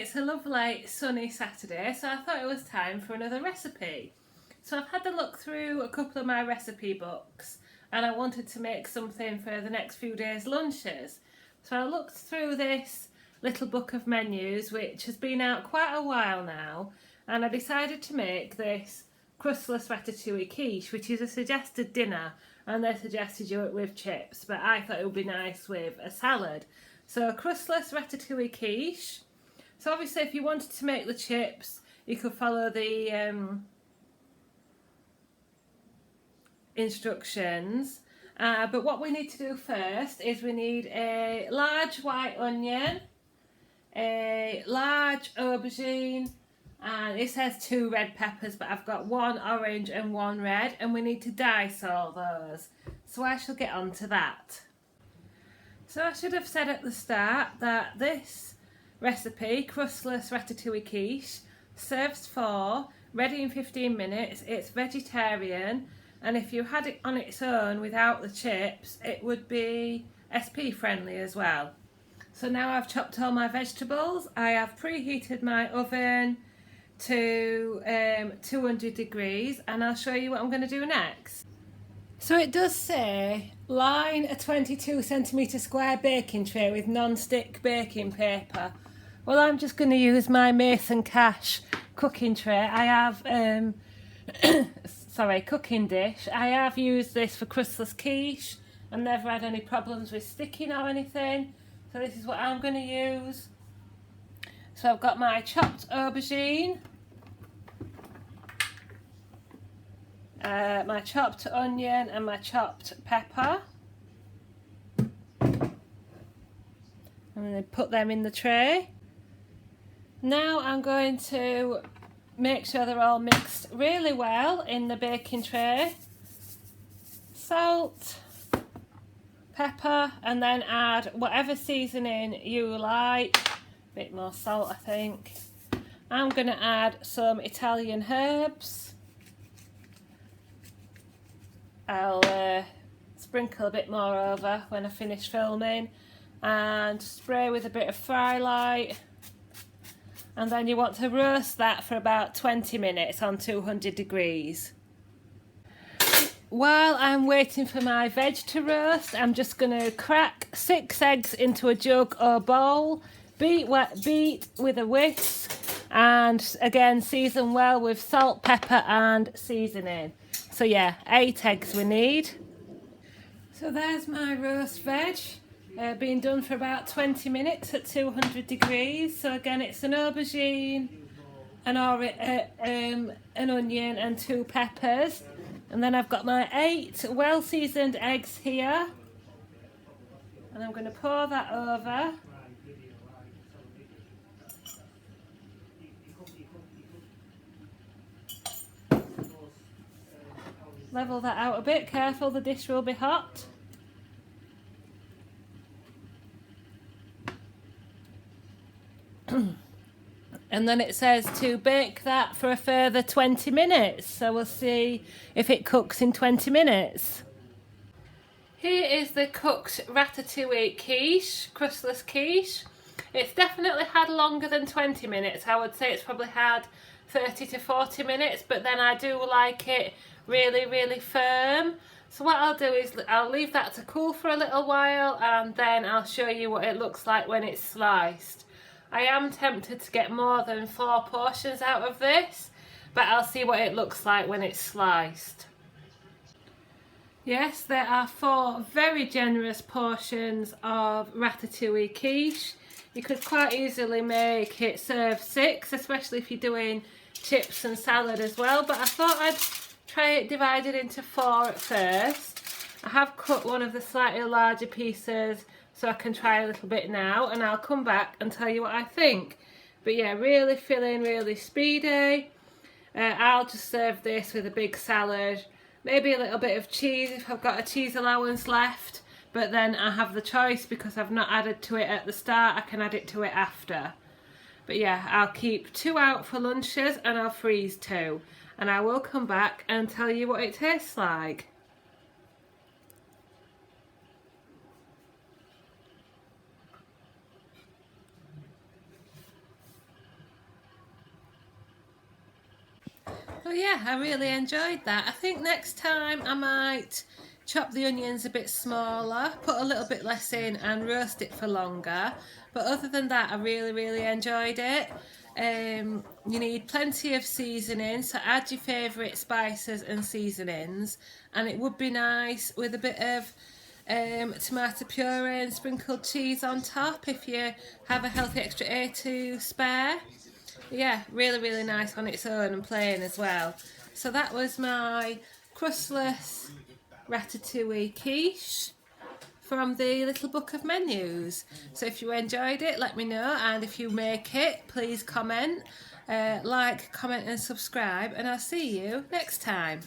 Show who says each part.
Speaker 1: it's a lovely sunny Saturday, so I thought it was time for another recipe. So I've had a look through a couple of my recipe books and I wanted to make something for the next few days' lunches. So I looked through this little book of menus, which has been out quite a while now, and I decided to make this Crustless Ratatouille quiche, which is a suggested dinner, and they suggested you it with chips, but I thought it would be nice with a salad. So Crustless Ratatouille quiche. So obviously if you wanted to make the chips, you could follow the instructions. But what we need to do first is we need a large white onion, a large aubergine, and it says 2 red peppers, but I've got 1 orange and 1 red, and we need to dice all those. So I shall get on to that. So I should have said at the start that this recipe, Crustless Ratatouille quiche, serves 4, ready in 15 minutes. It's vegetarian, and if you had it on its own without the chips, it would be SP friendly as well. So now I've chopped all my vegetables. I have preheated my oven to 200 degrees, and I'll show you what I'm going to do next. So it does say line a 22cm square baking tray with non-stick baking paper. Well, I'm just going to use my Mason Cash cooking tray. I have cooking dish. I have used this for Crustless quiche and never had any problems with sticking or anything. So this is what I'm going to use. So I've got my chopped aubergine, my chopped onion and my chopped pepper. I'm going to put them in the tray. Now I'm going to make sure they're all mixed really well in the baking tray. Salt, pepper, and then add whatever seasoning you like. A bit more salt, I think. I'm going to add some Italian herbs. I'll sprinkle a bit more over when I finish filming, and spray with a bit of fry light. And then you want to roast that for about 20 minutes on 200 degrees. While I'm waiting for my veg to roast, I'm just going to crack 6 eggs into a jug or bowl, beat with a whisk, and again season well with salt, pepper and seasoning. So yeah, 8 eggs we need. So there's my roast veg, being done for about 20 minutes at 200 degrees. So again, it's an aubergine, an onion and 2 peppers. And then I've got my 8 well-seasoned eggs here. And I'm going to pour that over. Level that out a bit, careful the dish will be hot. And then it says to bake that for a further 20 minutes. So we'll see if it cooks in 20 minutes. Here is the cooked ratatouille quiche, crustless quiche. It's definitely had longer than 20 minutes. I would say it's probably had 30 to 40 minutes, but then I do like it really, really firm. So what I'll do is I'll leave that to cool for a little while, and then I'll show you what it looks like when it's sliced. I am tempted to get more than 4 portions out of this, but I'll see what it looks like when it's sliced. Yes, there are 4 very generous portions of ratatouille quiche. You could quite easily make it serve 6, especially if you're doing chips and salad as well, but I thought I'd try it divided into 4 at first. I have cut one of the slightly larger pieces so I can try a little bit now, and I'll come back and tell you what I think. But yeah, really filling, really speedy. I'll just serve this with a big salad, maybe a little bit of cheese if I've got a cheese allowance left, but then I have the choice because I've not added to it at the start, I can add it to it after. But yeah, I'll keep 2 out for lunches and I'll freeze 2, and I will come back and tell you what it tastes like. Oh yeah, I really enjoyed that. I think next time I might chop the onions a bit smaller, put a little bit less in and roast it for longer. But other than that, I really enjoyed it. You need plenty of seasoning, so add your favourite spices and seasonings, and it would be nice with a bit of tomato puree and sprinkled cheese on top if you have a healthy extra A2 spare. Yeah, really nice on its own and plain as well. So that was my crustless ratatouille quiche from the little book of menus. So if you enjoyed it, let me know, and if you make it, please comment, like, comment and subscribe, and I'll see you next time.